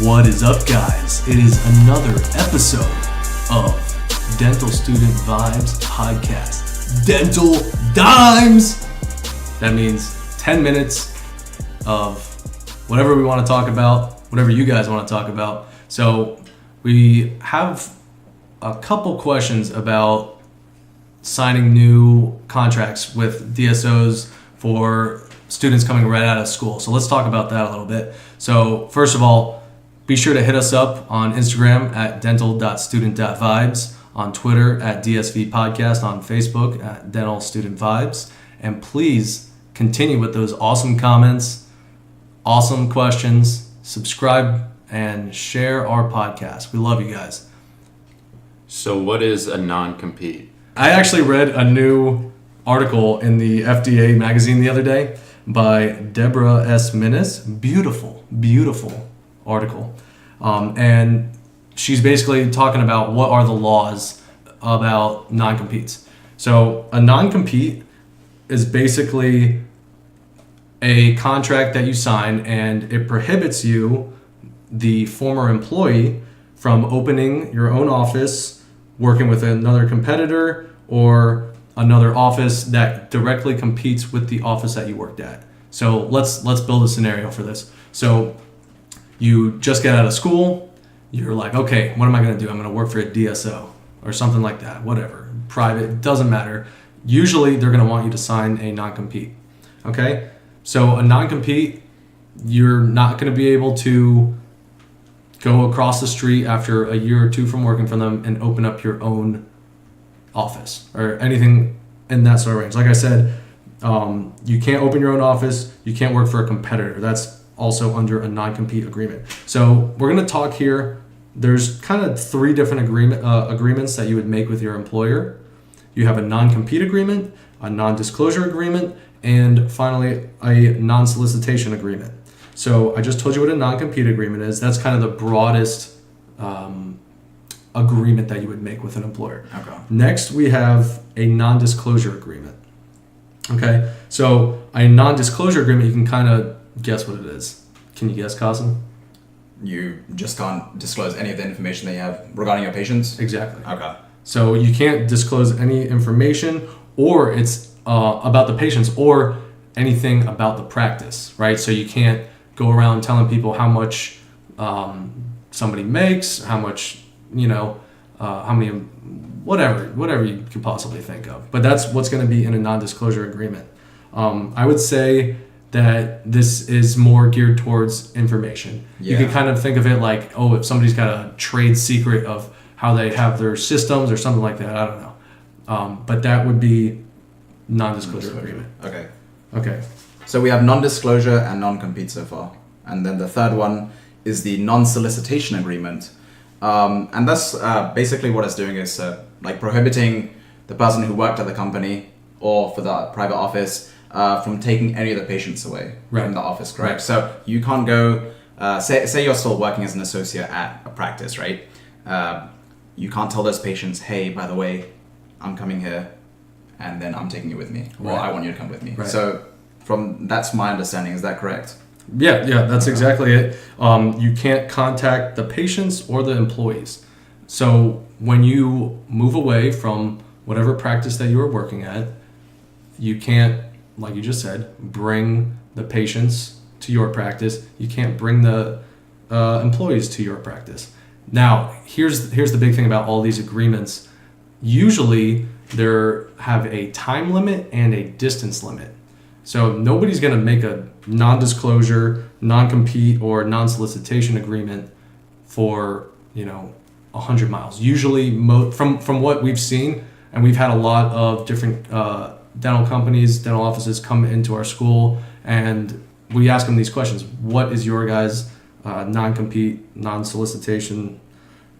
What is up, guys? It is another episode of Dental Student Vibes Podcast. Dental Dimes! That means 10 minutes of whatever we want to talk about, whatever you guys want to talk about. So we have a couple questions about signing new contracts with DSOs for students coming right out of school. So let's talk about that a little bit. So first of all, be sure to hit us up on Instagram at dental.student.vibes, on Twitter at DSV Podcast, on Facebook at Dental Student Vibes. And please continue with those awesome comments, awesome questions, subscribe, and share our podcast. We love you guys. So what is a non-compete? I actually read a new article in the FDA magazine the other day by Deborah S. Minnis. Beautiful article. And she's basically talking about what are the laws about non-competes. So a non-compete is basically a contract that you sign, and it prohibits you, the former employee, from opening your own office, working with another competitor, or another office that directly competes with the office that you worked at. So let's build a scenario for this. So you just get out of school, you're like, okay, what am I going to do? I'm going to work for a DSO or something like that, whatever, private, doesn't matter. Usually they're going to want you to sign a non-compete, okay? So a non-compete, you're not going to be able to go across the street after a year or two from working for them and open up your own office or anything in that sort of range. Like I said, you can't open your own office. You can't work for a competitor. That's also under a non-compete agreement. So we're going to talk here. There's kind of three different agreements that you would make with your employer. You have a non-compete agreement, a non-disclosure agreement, and finally a non-solicitation agreement. So I just told you what a non-compete agreement is. That's kind of the broadest agreement that you would make with an employer. Okay. Next, we have a non-disclosure agreement. Okay, so a non-disclosure agreement, you can kind of guess what it is. Can you guess, Qasim? You just can't disclose any of the information that you have regarding your patients? Exactly. Okay. So you can't disclose any information, or it's about the patients, or anything about the practice, right? So you can't go around telling people how much somebody makes, how much, how many, whatever you could possibly think of. But that's what's going to be in a non-disclosure agreement. I would say that this is more geared towards information. Yeah. You can kind of think of it like, if somebody's got a trade secret of how they have their systems or something like that. I don't know. But that would be non-disclosure agreement. Okay. So we have non-disclosure and non-compete so far. And then the third one is the non-solicitation agreement. And that's basically what it's doing is prohibiting the person who worked at the company or for the private office from taking any of the patients away from the office, correct? Right. So you can't go, say you're still working as an associate at a practice, right? You can't tell those patients, hey, by the way, I'm coming here and then I'm taking you with me, or I want you to come with me. Right. So that's my understanding, is that correct? Yeah, that's exactly it. You can't contact the patients or the employees. So when you move away from whatever practice that you are working at, you can't, like you just said, bring the patients to your practice. You can't bring the employees to your practice. Now, here's the big thing about all these agreements. Usually, they have a time limit and a distance limit. So nobody's going to make a non-disclosure, non-compete, or non-solicitation agreement for 100 miles. Usually, from what we've seen, and we've had a lot of different dental companies, dental offices come into our school, and we ask them these questions. What is your guys' non-compete, non-solicitation,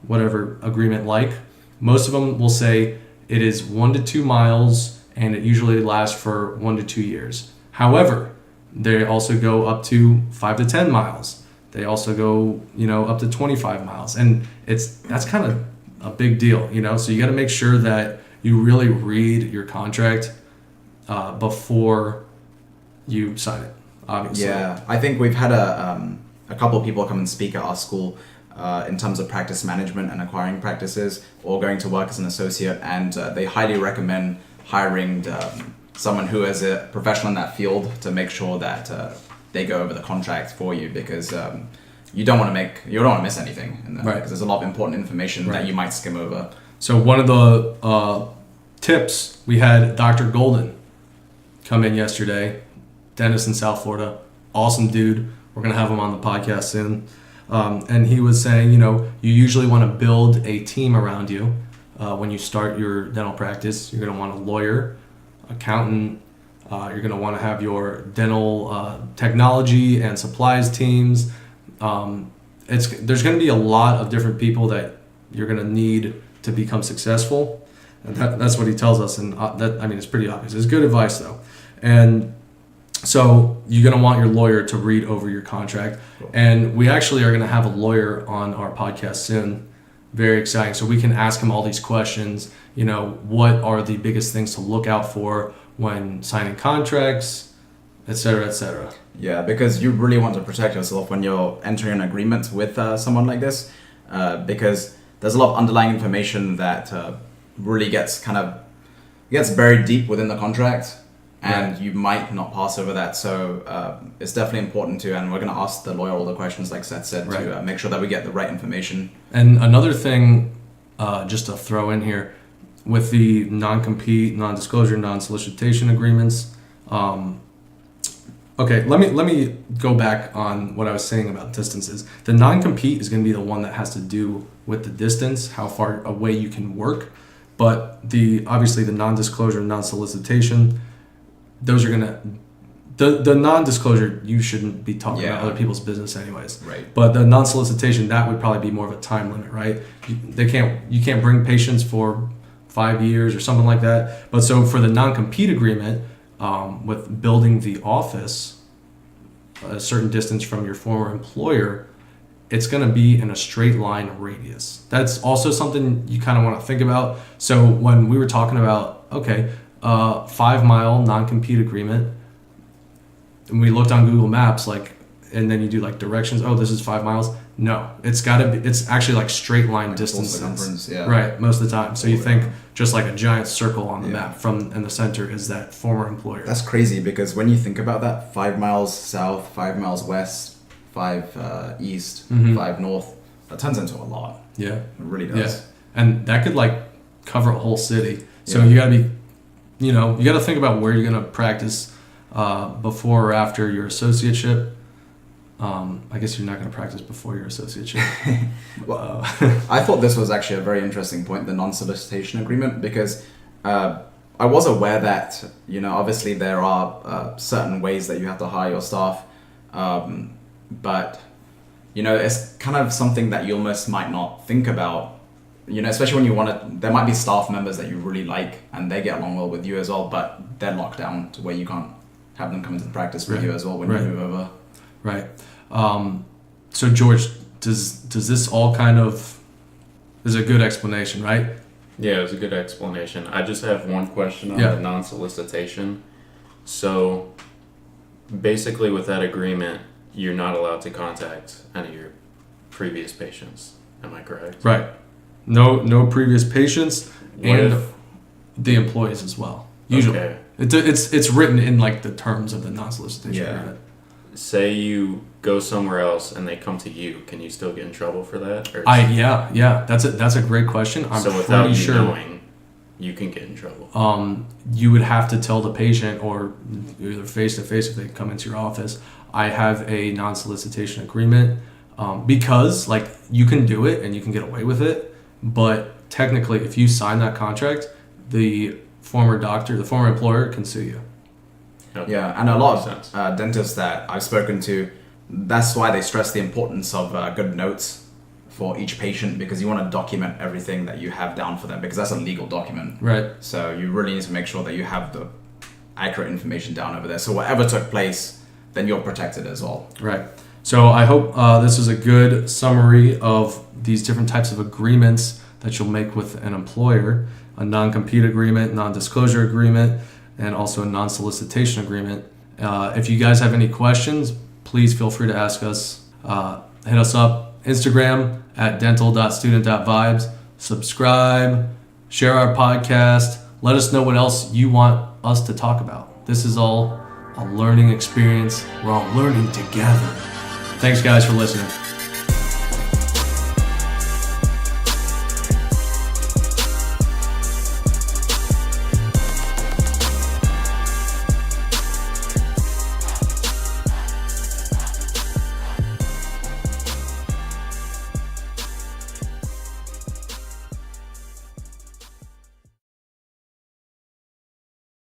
whatever agreement like? Most of them will say it is 1 to 2 miles, and it usually lasts for 1 to 2 years. However, they also go up to 5 to 10 miles. They also go, up to 25 miles. And that's kind of a big deal, So you got to make sure that you really read your contract before you sign it, obviously. Yeah, I think we've had a a couple of people come and speak at our school in terms of practice management and acquiring practices, or going to work as an associate, and they highly recommend hiring someone who is a professional in that field to make sure that they go over the contract for you, because you don't want to miss anything in there, right. because there's a lot of important information Right. that you might skim over. So one of the tips, we had Dr. Golden come in yesterday, dentist in South Florida, awesome dude. We're gonna have him on the podcast soon. And he was saying, you usually want to build a team around you when you start your dental practice. You're going to want a lawyer, accountant. You're going to want to have your dental technology and supplies teams. There's going to be a lot of different people that you're going to need to become successful. And that's what he tells us. And it's pretty obvious. It's good advice, though. And so you're going to want your lawyer to read over your contract. Cool. And we actually are going to have a lawyer on our podcast soon. Very exciting. So we can ask him all these questions. What are the biggest things to look out for when signing contracts, et cetera, et cetera. Yeah, because you really want to protect yourself when you're entering an agreement with someone like this, because there's a lot of underlying information that really gets buried deep within the contract. And you might not pass over that. So it's definitely important to, and we're going to ask the lawyer all the questions, like Seth said, right. to make sure that we get the right information. And another thing, just to throw in here, with the non-compete, non-disclosure, non-solicitation agreements. Okay, let me go back on what I was saying about distances. The non-compete is going to be the one that has to do with the distance, how far away you can work. But obviously the non-disclosure, non-solicitation, those are gonna the non-disclosure, you shouldn't be talking about other people's business anyways. Right. But the non-solicitation, that would probably be more of a time limit, right? You can't bring patients for 5 years or something like that. But so for the non-compete agreement, with building the office a certain distance from your former employer, it's going to be in a straight line radius. That's also something you kind of want to think about. So when we were talking about 5 mile non-compete agreement, and we looked on Google Maps, and then you do directions. Oh, this is 5 miles. No, it's actually straight line distances. Yeah. Right, most of the time. So you think just like a giant circle on the map in the center is that former employer. That's crazy, because when you think about that, 5 miles south, 5 miles west, 5 east, 5 north, that turns into a lot. Yeah. It really does. Yeah. And that could cover a whole city. So you gotta be, you gotta think about where you're gonna practice before or after your associateship. I guess you're not going to practice before your associateship. Well, I thought this was actually a very interesting point, the non-solicitation agreement, because I was aware that, obviously there are certain ways that you have to hire your staff, but, it's kind of something that you almost might not think about, especially when there might be staff members that you really like and they get along well with you as well, but they're locked down to where you can't have them come into the practice with you as well when you move over. Right. So George, does this all is a good explanation, right? Yeah, it was a good explanation. I just have one question on the non-solicitation. So basically with that agreement, you're not allowed to contact any of your previous patients. Am I correct? Right. No previous patients What and if, the employees as well. Usually. Okay. It's written in the terms of the non-solicitation agreement. Say you go somewhere else and they come to you, can you still get in trouble for that? Or That's a great question. I'm so without pretty you sure knowing, you can get in trouble. You would have to tell the patient, or either face to face if they come into your office, I have a non-solicitation agreement, because you can do it and you can get away with it, but technically if you sign that contract, the former employer can sue you. Okay. Yeah, and a lot of dentists that I've spoken to, that's why they stress the importance of good notes for each patient, because you want to document everything that you have down for them, because that's a legal document. Right. So you really need to make sure that you have the accurate information down over there. So whatever took place, then you're protected as well. Right. So I hope this is a good summary of these different types of agreements that you'll make with an employer: a non-compete agreement, non-disclosure agreement, and also a non-solicitation agreement. If you guys have any questions, please feel free to ask us. hit us up. Instagram at dental.student.vibes. Subscribe. Share our podcast. Let us know what else you want us to talk about. This is all a learning experience. We're all learning together. Thanks, guys, for listening.